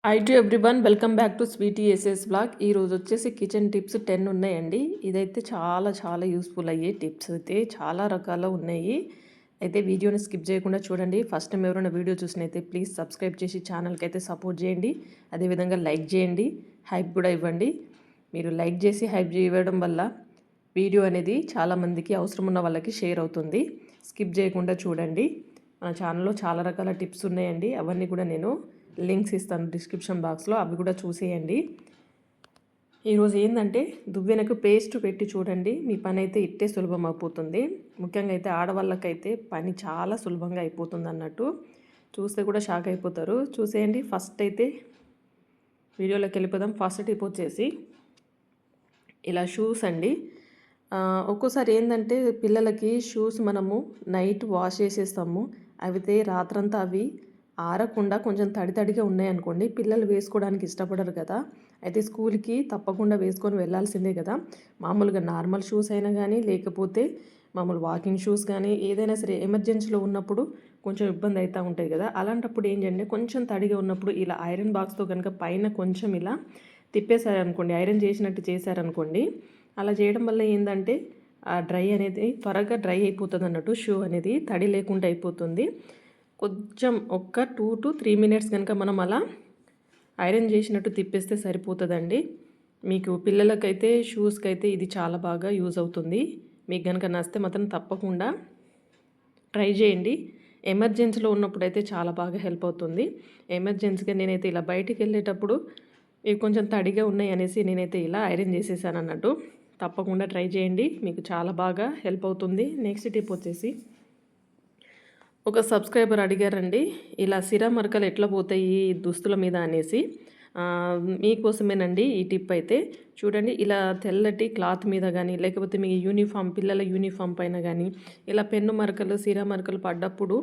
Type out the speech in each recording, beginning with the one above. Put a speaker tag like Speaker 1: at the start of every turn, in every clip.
Speaker 1: Hi to everyone, welcome back to Sweety SS blog. ఈరోజు వచ్చేసి kitchen tips 10 ఉన్నాయండి. ఇదైతే చాలా యూస్ఫుల్ అయ్యే టిప్స్ అయితే చాలా రకాల ఉన్నాయి. అయితే వీడియోని స్కిప్ చేయకుండా చూడండి. ఫస్ట్ టైం ఎవరైనా వీడియో చూసినైతే ప్లీజ్ సబ్స్క్రైబ్ చేసి ఛానల్కి అయితే సపోర్ట్ చేయండి. అదేవిధంగా లైక్ చేయండి, హైప్ కూడా ఇవ్వండి. మీరు లైక్ చేసి హైప్ ఇవ్వడం వల్ల వీడియో అనేది చాలామందికి అవసరం ఉన్న వాళ్ళకి షేర్ అవుతుంది. స్కిప్ చేయకుండా చూడండి. మన ఛానల్లో చాలా రకాల టిప్స్ ఉన్నాయండి. అవన్నీ కూడా నేను లింక్స్ ఇస్తాను డిస్క్రిప్షన్ బాక్స్లో, అవి కూడా చూసేయండి. ఈరోజు ఏంటంటే దువ్వెనకు పేస్ట్ పెట్టి చూడండి, మీ పని అయితే ఇట్టే సులభం అయిపోతుంది. ముఖ్యంగా అయితే ఆడవాళ్ళకైతే పని చాలా సులభంగా అయిపోతుంది అన్నట్టు. చూస్తే కూడా షాక్ అయిపోతారు. చూసేయండి. ఫస్ట్ అయితే వీడియోలోకి వెళ్ళిపోదాం. ఫస్ట్ టిప్ వచ్చేసి ఇలా షూస్ అండి. ఒక్కోసారి ఏంటంటే పిల్లలకి షూస్ మనము నైట్ వాష్ చేసేస్తాము. అయితే రాత్రంతా అవి ఆరకుండా కొంచెం తడిగా ఉన్నాయనుకోండి, పిల్లలు వేసుకోవడానికి ఇష్టపడరు కదా. అయితే స్కూల్కి తప్పకుండా వేసుకొని వెళ్ళాల్సిందే కదా. మామూలుగా నార్మల్ షూస్ అయినా కానీ, లేకపోతే మామూలు వాకింగ్ షూస్ కానీ, ఏదైనా సరే ఎమర్జెన్సీలో ఉన్నప్పుడు కొంచెం ఇబ్బంది అవుతూ ఉంటాయి కదా. అలాంటప్పుడు ఏంటంటే కొంచెం తడిగా ఉన్నప్పుడు ఇలా ఐరన్ బాక్స్తో కనుక పైన కొంచెం ఇలా తిప్పేశారనుకోండి, ఐరన్ చేసినట్టు చేశారనుకోండి, అలా చేయడం వల్ల ఏంటంటే డ్రై అనేది త్వరగా డ్రై అయిపోతుంది అన్నట్టు. షూ అనేది తడి లేకుండా అయిపోతుంది. కొంచెం ఒక్క 2 to 3 మినిట్స్ కనుక మనం అలా ఐరన్ చేసినట్టు తిప్పేస్తే సరిపోతుందండి. మీకు పిల్లలకైతే షూస్కి అయితే ఇది చాలా బాగా యూజ్ అవుతుంది. మీకు కనుక నచ్చితే మాత్రం తప్పకుండా ట్రై చేయండి. ఎమర్జెన్సీలో ఉన్నప్పుడు అయితే చాలా బాగా హెల్ప్ అవుతుంది. ఎమర్జెన్సీగా నేనైతే ఇలా బయటికి వెళ్ళేటప్పుడు ఇవి కొంచెం తడిగా ఉన్నాయి అనేసి నేనైతే ఇలా ఐరన్ చేసేసాను అన్నట్టు. తప్పకుండా ట్రై చేయండి, మీకు చాలా బాగా హెల్ప్ అవుతుంది. నెక్స్ట్ టిప్ వచ్చేసి, ఒక సబ్స్క్రైబర్ అడిగారండి, ఇలా సిరా మరకలు ఎట్లా పోతాయి దుస్తుల మీద అనేసి. మీకోసమేనండి ఈ టిప్ అయితే. చూడండి, ఇలా తెల్లటి క్లాత్ మీద కానీ, లేకపోతే మీ యూనిఫామ్, పిల్లల యూనిఫామ్ పైన కానీ ఇలా పెన్ను మరకలు, సిరా మరకలు పడ్డప్పుడు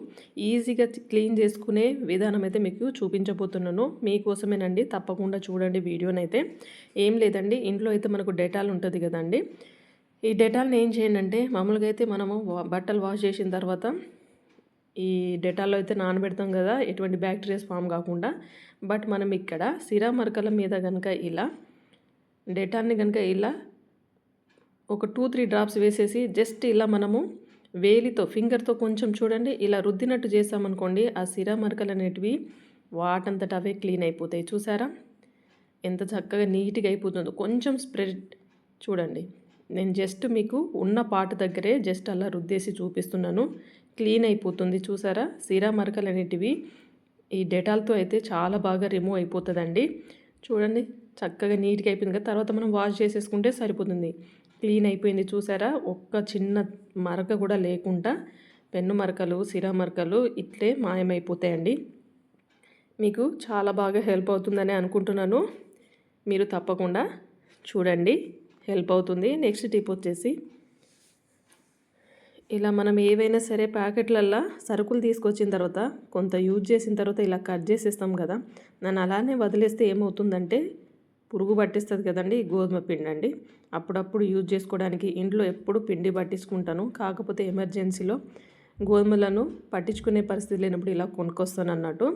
Speaker 1: ఈజీగా క్లీన్ చేసుకునే విధానం అయితే మీకు చూపించబోతున్నాను. మీకోసమేనండి, తప్పకుండా చూడండి వీడియోనైతే. ఏం లేదండి, ఇంట్లో అయితే మనకు డెటాల్ ఉంటుంది కదండి. ఈ డెటాల్ని ఏం చేయండి అంటే, మామూలుగా అయితే మనము బట్టలు వాష్ చేసిన తర్వాత ఈ డెటాల్లో అయితే నానబెడతాం కదా, ఎటువంటి బ్యాక్టీరియాస్ ఫామ్ కాకుండా. బట్ మనం ఇక్కడ సిరా మరకల మీద కనుక ఇలా డెటాల్ని కనుక ఇలా ఒక 2-3 డ్రాప్స్ వేసేసి జస్ట్ ఇలా మనము వేలితో, ఫింగర్తో కొంచెం చూడండి ఇలా రుద్దినట్టు చేసామనుకోండి, ఆ సిరా మరకలు అనేటివి వాటంతట అవే క్లీన్ అయిపోతాయి. చూసారా ఎంత చక్కగా నీట్గా అయిపోతుందో. కొంచెం స్ప్రెడ్ చూడండి, నేను జస్ట్ మీకు ఉన్న పార్ట్ దగ్గరే జస్ట్ అలా రుద్దేసి చూపిస్తున్నాను. క్లీన్ అయిపోతుంది. చూసారా, సిరా మరకలు అనేటివి ఈ డెటాల్తో అయితే చాలా బాగా రిమూవ్ అయిపోతుందండి. చూడండి, చక్కగా నీట్గా అయిపోయింది కదా. తర్వాత మనం వాష్ చేసేసుకుంటే సరిపోతుంది. క్లీన్ అయిపోయింది. చూసారా, ఒక్క చిన్న మరక కూడా లేకుండా పెన్ను మరకలు, సిరా మరకలు ఇట్లే మాయమైపోతాయండి. మీకు చాలా బాగా హెల్ప్ అవుతుందని అనుకుంటున్నాను. మీరు తప్పకుండా చూడండి, హెల్ప్ అవుతుంది. నెక్స్ట్ టిప్ వచ్చేసి, ఇలా మనం ఏవైనా సరే ప్యాకెట్లల్లో సరుకులు తీసుకొచ్చిన తర్వాత కొంత యూజ్ చేసిన తర్వాత ఇలా కట్ చేసేస్తాం కదా. నన్ను అలానే వదిలేస్తే ఏమవుతుందంటే పురుగు పట్టిస్తుంది కదండి. గోధుమ పిండి అండి, అప్పుడప్పుడు యూజ్ చేసుకోవడానికి ఇంట్లో ఎప్పుడు పిండి పట్టించుకుంటాను. కాకపోతే ఎమర్జెన్సీలో గోధుమలను పట్టించుకునే పరిస్థితి లేనప్పుడు ఇలా కొనుక్కొస్తాను అన్నట్టు.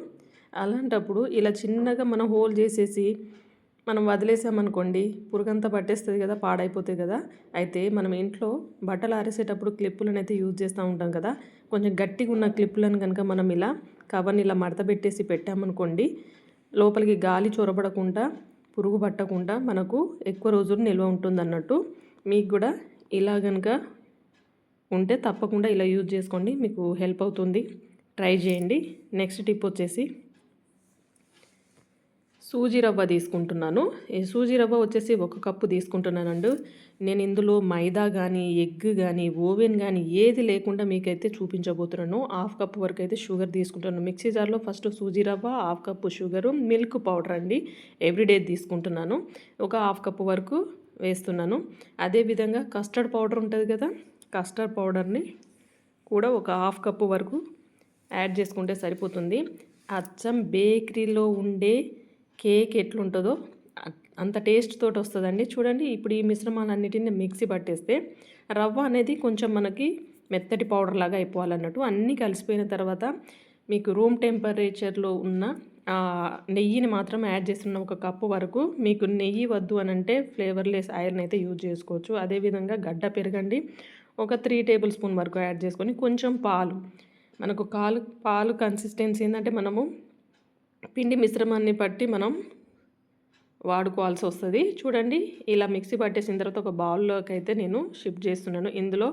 Speaker 1: అలాంటప్పుడు ఇలా చిన్నగా మనం హోల్ చేసేసి మనం వదిలేసామనుకోండి, పురుగంతా పట్టేస్తుంది కదా, పాడైపోతుంది కదా. అయితే మనం ఇంట్లో బట్టలు ఆరేసేటప్పుడు క్లిప్పులను అయితే యూజ్ చేస్తూ ఉంటాం కదా. కొంచెం గట్టిగా ఉన్న క్లిప్పులను కనుక మనం ఇలా కవర్ని ఇలా మడత పెట్టేసి పెట్టామనుకోండి, లోపలికి గాలి చొరబడకుండా, పురుగు పట్టకుండా మనకు ఎక్కువ రోజులు నిల్వ ఉంటుంది అన్నట్టు. మీకు కూడా ఇలా కనుక ఉంటే తప్పకుండా ఇలా యూజ్ చేసుకోండి, మీకు హెల్ప్ అవుతుంది. ట్రై చేయండి. నెక్స్ట్ టిప్ వచ్చేసి, సూజీ రవ్వ తీసుకుంటున్నాను. ఈ సూజీ రవ్వ వచ్చేసి 1 కప్పు తీసుకుంటున్నానండి. నేను ఇందులో మైదా కానీ, ఎగ్ కానీ, ఓవెన్ కానీ ఏది లేకుండా మీకైతే చూపించబోతున్నాను. 1/2 కప్పు వరకు అయితే షుగర్ తీసుకుంటున్నాను. మిక్సీ జార్లో ఫస్ట్ సూజీ రవ్వ, 1/2 కప్పు షుగరు, మిల్క్ పౌడర్ అండి, ఎవ్రీడే తీసుకుంటున్నాను. ఒక 1/2 కప్పు వరకు వేస్తున్నాను. అదేవిధంగా కస్టర్డ్ పౌడర్ ఉంటుంది కదా, కస్టర్డ్ పౌడర్ని కూడా ఒక 1/2 కప్పు వరకు యాడ్ చేసుకుంటే సరిపోతుంది. అచ్చం బేకరీలో ఉండే కేక్ ఎట్లుంటుందో అంత టేస్ట్ తోటి వస్తుందండి. చూడండి, ఇప్పుడు ఈ మిశ్రమాలన్నిటిని మిక్సీ పట్టేస్తే రవ్వ అనేది కొంచెం మనకి మెత్తటి పౌడర్ లాగా అయిపోవాలన్నట్టు. అన్నీ కలిసిపోయిన తర్వాత మీకు రూమ్ టెంపరేచర్లో ఉన్న నెయ్యిని మాత్రం యాడ్ చేస్తున్నాం ఒక కప్పు వరకు. మీకు నెయ్యి వద్దు అనంటే ఫ్లేవర్లెస్ ఆయిల్‌ని అయితే యూజ్ చేసుకోవచ్చు. అదేవిధంగా గడ్డ పెరగండి ఒక 3 టేబుల్ స్పూన్ వరకు యాడ్ చేసుకొని కొంచెం పాలు. మనకు పాలు కన్సిస్టెన్సీ ఏందంటే మనము పిండి మిశ్రమాన్ని బట్టి మనం వాడుకోవాల్సి వస్తుంది. చూడండి ఇలా మిక్సీ పట్టేసిన తర్వాత ఒక బౌల్లోకి అయితే నేను షిఫ్ట్ చేస్తున్నాను. ఇందులో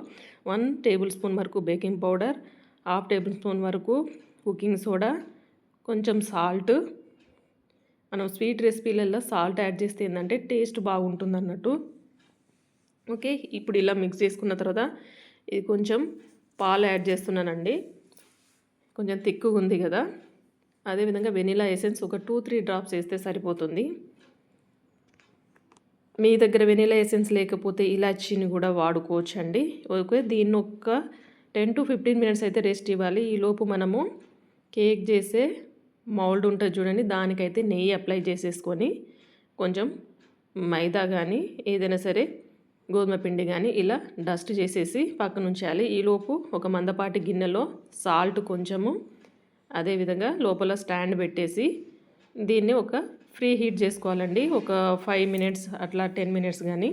Speaker 1: 1 టేబుల్ స్పూన్ వరకు baking powder, half table spoon వరకు కుకింగ్ సోడా, కొంచెం సాల్ట్. మనం స్వీట్ రెసిపీలలో సాల్ట్ యాడ్ చేస్తే ఏంటంటే టేస్ట్ బాగుంటుంది అన్నట్టు. ఓకే, ఇప్పుడు ఇలా మిక్స్ చేసుకున్న తర్వాత ఇది కొంచెం పాలు యాడ్ చేస్తున్నానండి. కొంచెం తిక్కుగా ఉంది కదా. అదేవిధంగా వెనిలా ఎసెన్స్ ఒక 2-3 డ్రాప్స్ వేస్తే సరిపోతుంది. మీ దగ్గర వెనిలా ఎసెన్స్ లేకపోతే ఇలాచీని కూడా వాడుకోవచ్చండి. ఓకే, దీన్ని ఒక 10 to 15 మినిట్స్ అయితే రెస్ట్ ఇవ్వాలి. ఈలోపు మనము కేక్ చేసే మౌల్డ్ ఉంటుంది చూడండి, దానికైతే నెయ్యి అప్లై చేసేసుకొని కొంచెం మైదా కానీ ఏదైనా సరే గోధుమ పిండి కానీ ఇలా డస్ట్ చేసేసి పక్కన ఉంచాలి. ఈలోపు ఒక మందపాటి గిన్నెలో సాల్ట్ కొంచెము, అదేవిధంగా లోపల స్టాండ్ పెట్టేసి దీన్ని ఒక ఫ్రీ హీట్ చేసుకోవాలండి. ఒక 5 మినిట్స్ అట్లా 10 మినిట్స్ కానీ.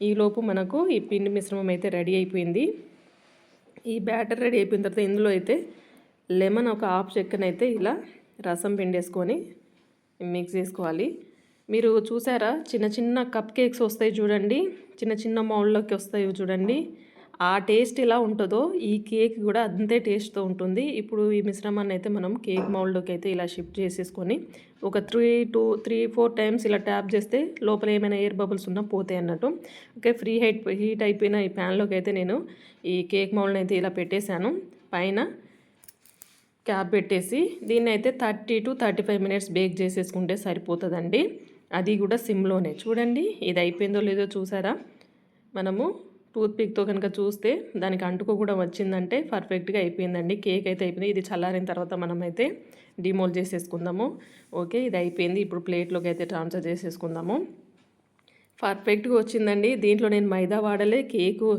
Speaker 1: ఈలోపు మనకు ఈ పిండి మిశ్రమం అయితే రెడీ అయిపోయింది. ఈ బ్యాటర్ రెడీ అయిపోయిన తర్వాత ఇందులో అయితే లెమన్ ఒక హాఫ్ చెక్కనైతే ఇలా రసం పిండేసుకొని మిక్స్ చేసుకోవాలి. మీరు చూసారా చిన్న చిన్న కప్ కేక్స్ వస్తాయి చూడండి, చిన్న చిన్న మౌల్డ్లోకి వస్తాయి చూడండి, ఆ టేస్ట్ ఎలా ఉంటుందో ఈ కేక్ కూడా అంతే టేస్ట్తో ఉంటుంది. ఇప్పుడు ఈ మిశ్రమాన్ని అయితే మనం కేక్ మౌల్డ్లోకి అయితే ఇలా షిఫ్ట్ చేసేసుకొని ఒక 3-4 టైమ్స్ ఇలా ట్యాప్ చేస్తే లోపల ఏమైనా ఎయిర్ బబుల్స్ ఉన్నా పోతాయి అన్నట్టు. ఓకే, హీట్ అయిపోయిన ఈ ప్యాన్లోకి అయితే నేను ఈ కేక్ మౌల్డ్ని అయితే ఇలా పెట్టేశాను. పైన క్యాప్ పెట్టేసి దీన్ని అయితే 30 to 35 మినిట్స్ బేక్ చేసేసుకుంటే సరిపోతుందండి. అది కూడా సిమ్లోనే. చూడండి ఇది అయిపోయిందో లేదో చూసారా. మనము టూత్పిక్తో కనుక చూస్తే దానికి అంటుకో కూడా వచ్చిందంటే పర్ఫెక్ట్గా అయిపోయిందండి. కేక్ అయితే అయిపోయింది. ఇది చల్లారిన తర్వాత మనమైతే డిమోల్డ్ చేసేసుకుందాము. ఓకే, ఇది అయిపోయింది. ఇప్పుడు ప్లేట్లోకి అయితే ట్రాన్స్ఫర్ చేసేసుకుందాము. పర్ఫెక్ట్గా వచ్చిందండి. దీంట్లో నేను మైదా వాడలే, కేకు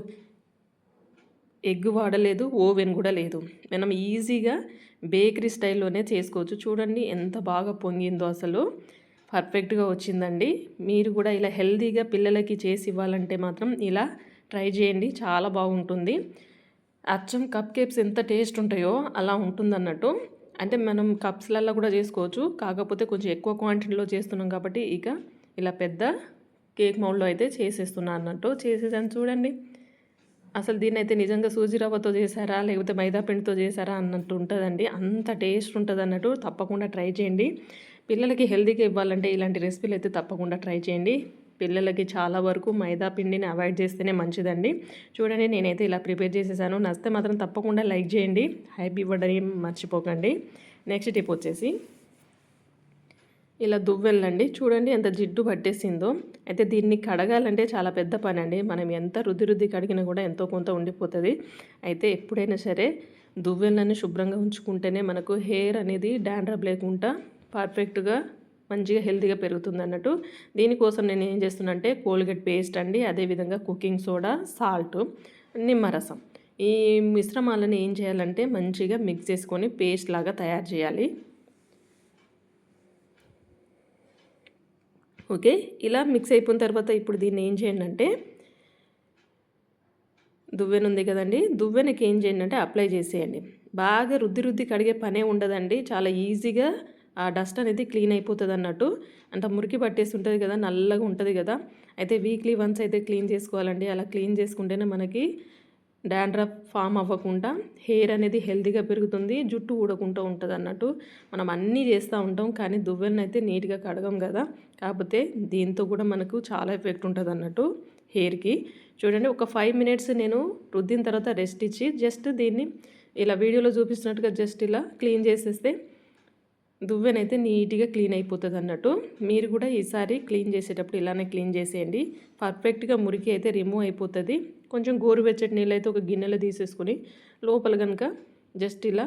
Speaker 1: ఎగ్ వాడలేదు, ఓవెన్ కూడా లేదు. మనం ఈజీగా బేకరీ స్టైల్లోనే చేసుకోవచ్చు. చూడండి ఎంత బాగా పొంగిందో, అసలు పర్ఫెక్ట్గా వచ్చిందండి. మీరు కూడా ఇలా హెల్తీగా పిల్లలకి చేసి ఇవ్వాలంటే మాత్రం ఇలా ట్రై చేయండి, చాలా బాగుంటుంది. అచ్చం కప్ కేక్స్ ఎంత టేస్ట్ ఉంటాయో అలా ఉంటుందన్నట్టు. అంటే మనం కప్స్లలో కూడా చేసుకోవచ్చు, కాకపోతే కొంచెం ఎక్కువ క్వాంటిటీలో చేస్తున్నాం కాబట్టి ఇక ఇలా పెద్ద కేక్ మౌల్డ్లో అయితే చేసేస్తున్నాను అన్నట్టు. చేసేసాను చూడండి. అసలు దీన్ని అయితే నిజంగా సూజీ రవ్వతో చేశారా లేకపోతే మైదా పిండితో చేశారా అన్నట్టు ఉంటుందండి. అంత టేస్ట్ ఉంటుంది అన్నట్టు. తప్పకుండా ట్రై చేయండి. పిల్లలకి హెల్తీగా ఇవ్వాలంటే ఇలాంటి రెసిపీలు అయితే తప్పకుండా ట్రై చేయండి. పిల్లలకి చాలా వరకు మైదా పిండిని అవాయిడ్ చేస్తేనే మంచిదండి. చూడండి నేనైతే ఇలా ప్రిపేర్ చేసేసాను. నచ్చితే మాత్రం తప్పకుండా లైక్ చేయండి, హైప్ ఇవ్వడం మర్చిపోకండి. నెక్స్ట్ టిప్ వచ్చేసి ఇలా దువ్వెళ్ళండి. చూడండి ఎంత జిడ్డు పట్టేసిందో. అయితే దీన్ని కడగాలంటే చాలా పెద్ద పని అండి. మనం ఎంత రుద్ది కడిగినా కూడా ఎంతో కొంత ఉండిపోతుంది. అయితే ఎప్పుడైనా సరే దువ్వెళ్ళని శుభ్రంగా ఉంచుకుంటేనే మనకు హెయిర్ అనేది డాండ్రఫ్ లేకుండా పర్ఫెక్ట్గా మంచిగా హెల్తీగా పెరుగుతుంది అన్నట్టు. దీనికోసం నేను ఏం చేస్తున్నా అంటే కోల్గేట్ పేస్ట్ అండి, అదేవిధంగా కుకింగ్ సోడా, సాల్ట్, నిమ్మరసం, ఈ మిశ్రమాలను ఏం చేయాలంటే మంచిగా మిక్స్ చేసుకొని పేస్ట్ లాగా తయారు చేయాలి. ఓకే, ఇలా మిక్స్ అయిపోయిన తర్వాత ఇప్పుడు దీన్ని ఏం చేయండి అంటే దువ్వెన ఉంది కదండి, దువ్వెనకి ఏం చేయండి అంటే అప్లై చేసేయండి. బాగా రుద్ది కడిగే పనే ఉండదండి. చాలా ఈజీగా ఆ డస్ట్ అనేది క్లీన్ అయిపోతుంది అన్నట్టు. అంత మురికి పట్టేసి ఉంటుంది కదా, నల్లగా ఉంటుంది కదా. అయితే వీక్లీ వన్స్ అయితే క్లీన్ చేసుకోవాలండి. అలా క్లీన్ చేసుకుంటేనే మనకి డాండ్రఫ్ ఫామ్ అవ్వకుండా హెయిర్ అనేది హెల్తీగా పెరుగుతుంది, జుట్టు ఊడకుండా ఉంటుంది అన్నట్టు. మనం అన్నీ చేస్తూ ఉంటాం కానీ దువ్వెలను అయితే నీట్గా కడగం కదా. కాకపోతే దీంతో కూడా మనకు చాలా ఎఫెక్ట్ ఉంటుంది అన్నట్టు హెయిర్కి. చూడండి ఒక 5 మినిట్స్ నేను రుద్దిన తర్వాత రెస్ట్ ఇచ్చి జస్ట్ దీన్ని ఇలా వీడియోలో చూపిస్తున్నట్టుగా జస్ట్ ఇలా క్లీన్ చేసేస్తే దువ్వెనైతే నీట్గా క్లీన్ అయిపోతుంది అన్నట్టు. మీరు కూడా ఈసారి క్లీన్ చేసేటప్పుడు ఇలానే క్లీన్ చేసేయండి. పర్ఫెక్ట్గా మురికి అయితే రిమూవ్ అయిపోతుంది. కొంచెం గోరువెచ్చటి నీళ్ళు అయితే ఒక గిన్నెలో తీసేసుకొని లోపల కనుక జస్ట్ ఇలా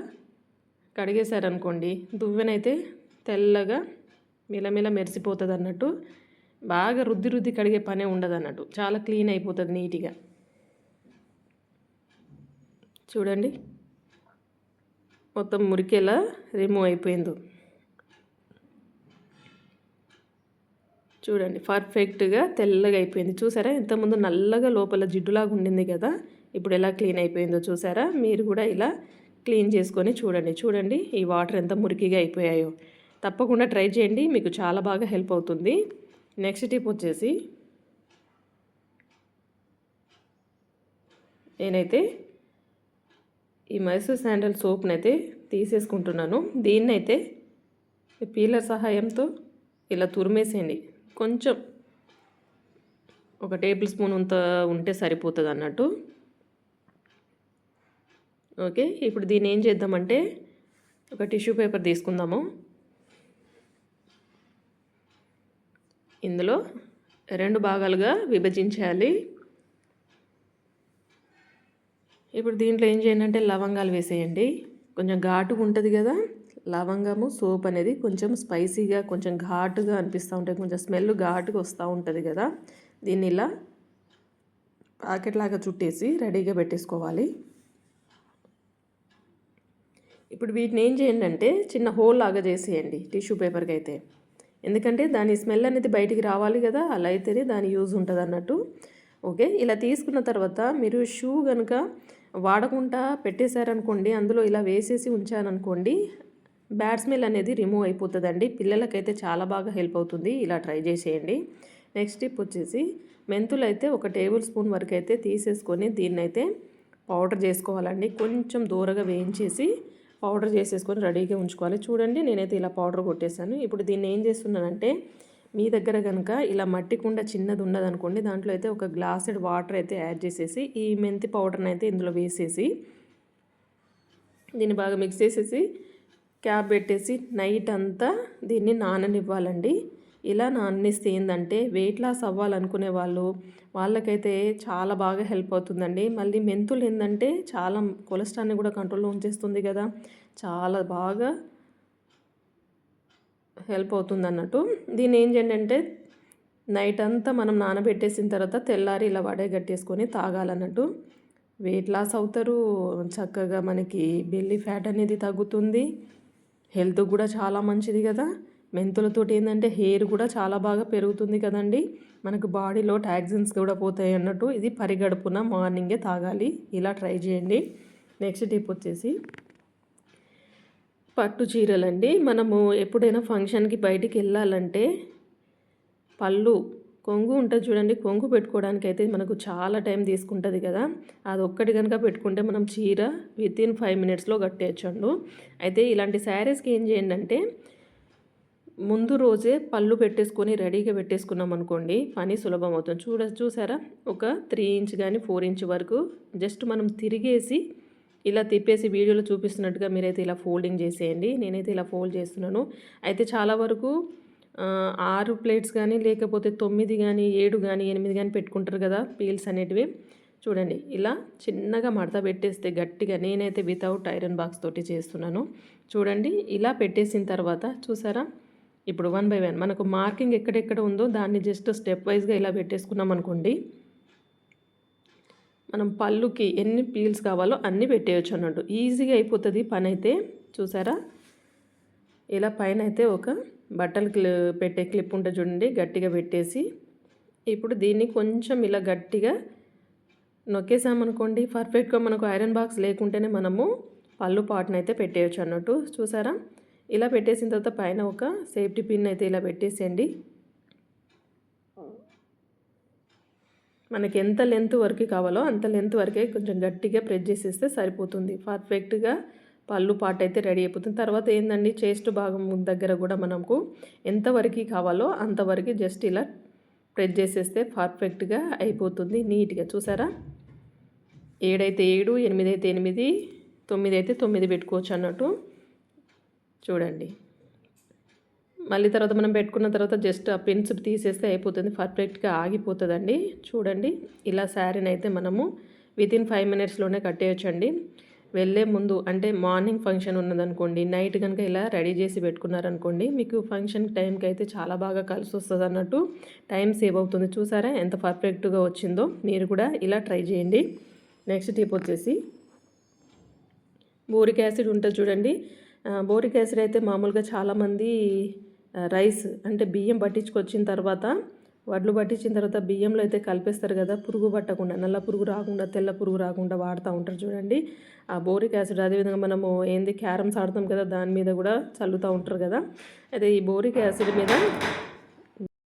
Speaker 1: కడిగేశారనుకోండి, దువ్వెనైతే తెల్లగా మిలమిల మెరిసిపోతుంది అన్నట్టు. బాగా రుద్ది కడిగే పనే ఉండదు అన్నట్టు. చాలా క్లీన్ అయిపోతుంది నీట్గా. చూడండి మొత్తం మురికేలా రిమూవ్ అయిపోయింది. చూడండి పర్ఫెక్ట్గా తెల్లగా అయిపోయింది. చూసారా ఇంతకుముందు నల్లగా లోపల జిడ్డులాగా ఉండింది కదా, ఇప్పుడు ఎలా క్లీన్ అయిపోయిందో చూసారా. మీరు కూడా ఇలా క్లీన్ చేసుకొని చూడండి ఈ వాటర్ ఎంత మురికిగా అయిపోయాయో. తప్పకుండా ట్రై చేయండి, మీకు చాలా బాగా హెల్ప్ అవుతుంది. నెక్స్ట్ టిప్ వచ్చేసి నేనైతే ఈ మైసూర్ శాండల్ సోప్ని అయితే తీసేసుకుంటున్నాను. దీన్నైతే పీలర్ సహాయంతో ఇలా తురిమేసేయండి. కొంచెం ఒక టేబుల్ స్పూన్ అంత ఉంటే సరిపోతుంది అన్నట్టు. ఓకే, ఇప్పుడు దీన్ని ఏం చేద్దామంటే ఒక టిష్యూ పేపర్ తీసుకుందాము. ఇందులో 2 భాగాలుగా విభజించాలి. ఇప్పుడు దీంట్లో ఏం చేయండి అంటే లవంగాలు వేసేయండి. కొంచెం ఘాటుగా ఉంటుంది కదా, లవంగము సోప్ అనేది కొంచెం స్పైసీగా కొంచెం ఘాటుగా అనిపిస్తూ ఉంటుంది, కొంచెం స్మెల్ ఘాటుగా వస్తూ ఉంటుంది కదా. దీన్ని ఇలా ప్యాకెట్ లాగా చుట్టేసి రెడీగా పెట్టేసుకోవాలి. ఇప్పుడు వీటిని ఏం చేయండి అంటే చిన్న హోల్ లాగా చేసేయండి టిష్యూ పేపర్కి అయితే. ఎందుకంటే దాని స్మెల్ అనేది బయటికి రావాలి కదా, అలా అయితేనే దాని యూజ్ ఉంటుంది అన్నట్టు. ఓకే, ఇలా తీసుకున్న తర్వాత మీరు షూ కనుక వాడకుండా పెట్టేశారనుకోండి, అందులో ఇలా వేసేసి ఉంచారనుకోండి, బ్యాడ్ స్మెల్ అనేది రిమూవ్ అయిపోతుందండి. పిల్లలకైతే చాలా బాగా హెల్ప్ అవుతుంది, ఇలా ట్రై చేసేయండి. నెక్స్ట్ టిప్ వచ్చేసి మెంతులు అయితే 1 టేబుల్ స్పూన్ వరకు అయితే తీసేసుకొని దీన్నైతే పౌడర్ చేసుకోవాలండి. కొంచెం దూరగా వేయించేసి పౌడర్ చేసేసుకొని రెడీగా ఉంచుకోవాలి. చూడండి నేనైతే ఇలా పౌడర్ కొట్టేశాను. ఇప్పుడు దీన్ని ఏం చేస్తున్నానంటే, మీ దగ్గర కనుక ఇలా మట్టి కుండ చిన్నది ఉన్నదనుకోండి, దాంట్లో అయితే 1 గ్లాసెడ్ వాటర్ అయితే యాడ్ చేసేసి ఈ మెంతి పౌడర్ని అయితే ఇందులో వేసేసి దీన్ని బాగా మిక్స్ చేసేసి క్యాప్ పెట్టేసి నైట్ అంతా దీన్ని నాననివ్వాలండి. ఇలా నాననిస్తే ఏంటంటే వెయిట్ లాస్ అవ్వాలనుకునే వాళ్ళకైతే చాలా బాగా హెల్ప్ అవుతుందండి. మళ్ళీ మెంతులు ఏంటంటే చాలా కొలెస్ట్రాల్ని కూడా కంట్రోల్లో ఉంచేస్తుంది కదా, చాలా బాగా హెల్ప్ అవుతుంది అన్నట్టు. దీన్ని ఏం చేయండి అంటే నైట్ అంతా మనం నానబెట్టేసిన తర్వాత తెల్లారి ఇలా వడగట్టేసుకొని తాగాలన్నట్టు. వెయిట్ లాస్ అవుతారు, చక్కగా మనకి బెల్లీ ఫ్యాట్ అనేది తగ్గుతుంది, హెల్త్ కూడా చాలా మంచిది కదా. మెంతులతోటి ఏంటంటే హెయిర్ కూడా చాలా బాగా పెరుగుతుంది కదండి, మనకు బాడీలో టాక్సిన్స్ కూడా పోతాయి అన్నట్టు. ఇది పరిగడుపున మార్నింగే తాగాలి, ఇలా ట్రై చేయండి. నెక్స్ట్ టిప్ వచ్చేసి పట్టు చీరలండి. మనము ఎప్పుడైనా ఫంక్షన్కి బయటికి వెళ్ళాలంటే పళ్ళు కొంగు ఉంటుంది చూడండి, కొంగు పెట్టుకోవడానికి అయితే మనకు చాలా టైం తీసుకుంటుంది కదా, అది ఒక్కటి కనుక పెట్టుకుంటే మనం చీర వితిన్ 5 మినిట్స్లో కట్టేయచ్చండు. అయితే ఇలాంటి శారీస్కి ఏం చేయండి అంటే ముందు రోజే పళ్ళు పెట్టేసుకొని రెడీగా పెట్టేసుకున్నాం అనుకోండి, పని సులభం అవుతుంది. చూసారా ఒక 3 ఇంచ్ కానీ 4 ఇంచ్ వరకు జస్ట్ మనం తిరిగేసి ఇలా తిప్పేసి వీడియోలో చూపిస్తున్నట్టుగా మీరైతే ఇలా ఫోల్డింగ్ చేసేయండి. నేనైతే ఇలా ఫోల్డ్ చేస్తున్నాను. అయితే చాలా వరకు 6 ప్లేట్స్ కానీ లేకపోతే 9 కానీ 7 కానీ 8 కానీ పెట్టుకుంటారు కదా పీల్స్ అనేటివి. చూడండి ఇలా చిన్నగా మడత పెట్టేస్తే గట్టిగా, నేనైతే వితౌట్ ఐరన్ బాక్స్ తోటి చేస్తున్నాను. చూడండి ఇలా పెట్టేసిన తర్వాత చూసారా, ఇప్పుడు 1 బై 1 మనకు మార్కింగ్ ఎక్కడెక్కడ ఉందో దాన్ని జస్ట్ స్టెప్ వైజ్గా ఇలా పెట్టేసుకున్నాం అనుకోండి, మనం పళ్ళుకి ఎన్ని పీల్స్ కావాలో అన్నీ పెట్టేయచ్చు అన్నట్టు. ఈజీగా అయిపోతుంది పని అయితే. చూసారా ఇలా పైన అయితే ఒక బట్టలు పెట్టే క్లిప్ ఉంటుంది చూడండి, గట్టిగా పెట్టేసి ఇప్పుడు దీన్ని కొంచెం ఇలా గట్టిగా నొక్కేసామనుకోండి, పర్ఫెక్ట్గా మనకు ఐరన్ బాక్స్ లేకుంటేనే మనము పళ్ళు పాటను అయితే పెట్టేయచ్చు అన్నట్టు. చూసారా ఇలా పెట్టేసిన తర్వాత పైన ఒక సేఫ్టీ పిన్ అయితే ఇలా పెట్టేసేయండి. మనకి ఎంత లెంత్ వరకు కావాలో అంత లెంత్ వరకే కొంచెం గట్టిగా ప్రెస్ చేసేస్తే సరిపోతుంది. పర్ఫెక్ట్గా పళ్ళు పాట అయితే రెడీ అయిపోతుంది. తర్వాత ఏంటండి, చెస్ట్ భాగం దగ్గర కూడా మనకు ఎంతవరకు కావాలో అంతవరకు జస్ట్ ఇలా ప్రెస్ చేసేస్తే పర్ఫెక్ట్గా అయిపోతుంది నీట్గా. చూసారా 7 అయితే 7, 8 అయితే 8, 9 అయితే 9 పెట్టుకోవచ్చు అన్నట్టు. చూడండి మళ్ళీ తర్వాత మనం పెట్టుకున్న తర్వాత జస్ట్ ఆ పిన్స్ తీసేస్తే అయిపోతుంది, పర్ఫెక్ట్గా ఆగిపోతుందండి. చూడండి ఇలా శారీని అయితే మనము వితిన్ 5 మినిట్స్లోనే కట్టేయచ్చండి. వెళ్ళే ముందు అంటే మార్నింగ్ ఫంక్షన్ ఉన్నదనుకోండి, నైట్ కనుక ఇలా రెడీ చేసి పెట్టుకున్నారనుకోండి, మీకు ఫంక్షన్ టైంకి అయితే చాలా బాగా కలిసి వస్తుంది అన్నట్టు, టైం సేవ్ అవుతుంది. చూసారా ఎంత పర్ఫెక్ట్గా వచ్చిందో, మీరు కూడా ఇలా ట్రై చేయండి. నెక్స్ట్ టిప్ వచ్చేసి బోరిక్ యాసిడ్ ఉంటుంది చూడండి. బోరిక్ యాసిడ్ అయితే మామూలుగా చాలామంది రైస్ అంటే బియ్యం పట్టించుకొచ్చిన తర్వాత వడ్లు పట్టించిన తర్వాత బియ్యంలో అయితే కలిపేస్తారు కదా, పురుగు పట్టకుండా, నల్ల పురుగు రాకుండా, తెల్ల పురుగు రాకుండా వాడుతూ ఉంటారు చూడండి. ఆ బోరిక్ యాసిడ్ అదేవిధంగా మనము క్యారమ్స్ ఆడతాం కదా, దాని మీద కూడా చల్లుతూ ఉంటారు కదా. అయితే ఈ బోరిక్ యాసిడ్ మీద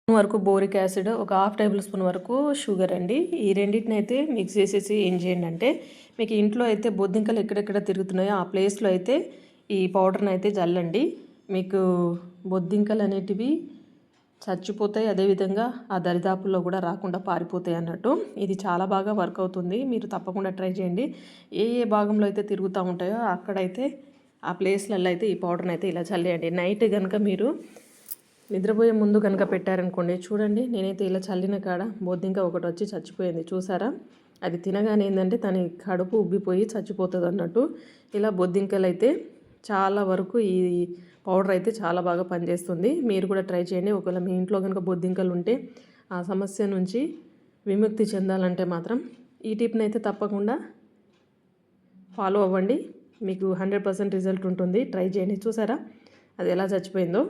Speaker 1: వరకు బోరిక్ యాసిడ్, ఒక 1/2 టేబుల్ స్పూన్ వరకు షుగర్ అండి. ఈ రెండింటిని అయితే మిక్స్ చేసేసి ఏం చేయండి అంటే, మీకు ఇంట్లో అయితే బొద్దింకలు ఎక్కడెక్కడ తిరుగుతున్నాయో ఆ ప్లేస్లో అయితే ఈ పౌడర్ని అయితే జల్లండి. మీకు బొద్దింకలు అనేటివి చచ్చిపోతాయి, అదేవిధంగా ఆ దరిదాపుల్లో కూడా రాకుండా పారిపోతాయి అన్నట్టు. ఇది చాలా బాగా వర్క్ అవుతుంది, మీరు తప్పకుండా ట్రై చేయండి. ఏ ఏ భాగంలో అయితే తిరుగుతూ ఉంటాయో అక్కడైతే ఆ ప్లేస్లలో అయితే ఈ పౌడర్ని అయితే ఇలా చల్లేయండి. నైట్ కనుక మీరు నిద్రపోయే ముందు కనుక పెట్టారనుకోండి, చూడండి నేనైతే ఇలా చల్లిన కాడ బొద్దింక ఒకటి వచ్చి చచ్చిపోయింది చూసారా. అది తినగానే ఏంటంటే తన కడుపు ఉబ్బిపోయి చచ్చిపోతుంది అన్నట్టు. ఇలా బొద్దింకలు అయితే చాలా వరకు ఈ పౌడర్ అయితే చాలా బాగా పనిచేస్తుంది. మీరు కూడా ట్రై చేయండి. ఒకవేళ మీ ఇంట్లో కనుక బొద్దింకలు ఉంటే ఆ సమస్య నుంచి విముక్తి చెందాలంటే మాత్రం ఈ టిప్ని అయితే తప్పకుండా ఫాలో అవ్వండి. మీకు 100% రిజల్ట్ ఉంటుంది. ట్రై చేయండి. చూసారా అది ఎలా చచ్చిపోయిందో,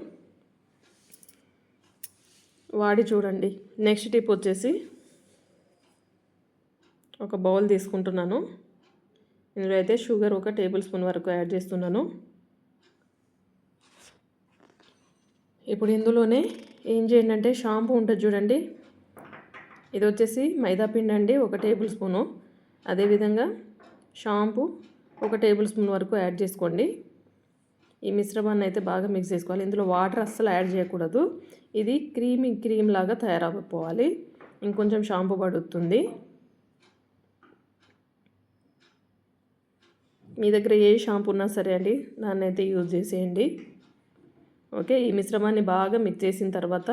Speaker 1: వాడి చూడండి. నెక్స్ట్ టిప్ వచ్చేసి ఒక బౌల్ తీసుకుంటున్నాను. ఇందులో అయితే షుగర్ 1 టేబుల్ స్పూన్ వరకు యాడ్ చేస్తున్నాను. ఇప్పుడు ఇందులోనే ఏం చేయండి అంటే, షాంపూ ఉంటుంది చూడండి, ఇది వచ్చేసి మైదా పిండి అండి 1 టేబుల్ స్పూను. అదేవిధంగా షాంపూ 1 టేబుల్ స్పూన్ వరకు యాడ్ చేసుకోండి. ఈ మిశ్రమాన్ని అయితే బాగా మిక్స్ చేసుకోవాలి. ఇందులో వాటర్ అస్సలు యాడ్ చేయకూడదు. ఇది క్రీమ్ లాగా తయారైపోవాలి. ఇంకొంచెం షాంపూ పడుతుంది. మీ దగ్గర ఏ షాంపూ ఉన్నా సరే అండి, దాన్ని అయితే యూజ్ చేసేయండి. ఓకే, ఈ మిశ్రమాన్ని బాగా మిక్స్ చేసిన తర్వాత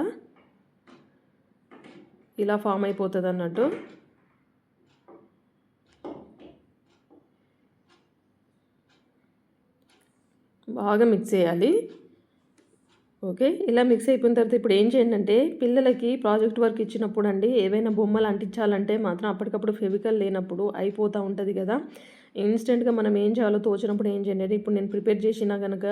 Speaker 1: ఇలా ఫామ్ అయిపోతుంది అన్నట్టు. బాగా మిక్స్ చేయాలి. ఓకే, ఇలా మిక్స్ అయిపోయిన తర్వాత ఇప్పుడు ఏం చేయండి అంటే, పిల్లలకి ప్రాజెక్ట్ వర్క్ ఇచ్చినప్పుడు అండి, ఏవైనా బొమ్మలు అంటించాలంటే మాత్రం అప్పటికప్పుడు ఫెవికల్ లేనప్పుడు అయిపోతూ ఉంటుంది కదా. ఇన్స్టెంట్గా మనం ఏం చేయాలో తోచినప్పుడు ఏం చేయండి, ఇప్పుడు నేను ప్రిపేర్ చేసినా కనుక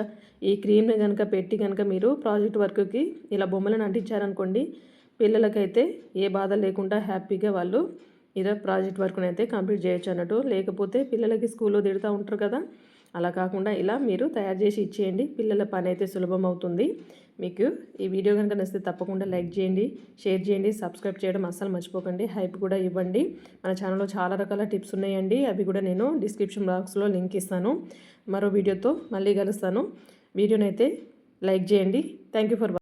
Speaker 1: ఈ క్రీమ్ని కనుక పెట్టి కనుక మీరు ప్రాజెక్ట్ వర్క్కి ఇలా బొమ్మలను అంటించారనుకోండి, పిల్లలకైతే ఏ బాధ లేకుండా హ్యాపీగా వాళ్ళు ఇలా ప్రాజెక్ట్ వర్క్ని అయితే కంప్లీట్ చేయొచ్చు అన్నట్టు. లేకపోతే పిల్లలకి స్కూల్లో తిడుతూ ఉంటారు కదా, అలా కాకుండా ఇలా మీరు తయారు చేసి ఇచ్చేయండి. పిల్లల పని అయితే సులభం అవుతుంది. మీకు ఈ వీడియో కనుక నచ్చితే తప్పకుండా లైక్ చేయండి, షేర్ చేయండి, సబ్స్క్రైబ్ చేయడం అస్సలు మర్చిపోకండి. హైప్ కూడా ఇవ్వండి. మన ఛానల్లో చాలా రకాల టిప్స్ ఉన్నాయండి, అవి కూడా నేను డిస్క్రిప్షన్ బాక్స్లో లింక్ ఇస్తాను. మరో వీడియోతో మళ్ళీ కలుస్తాను. వీడియోనైతే లైక్ చేయండి. Thank you for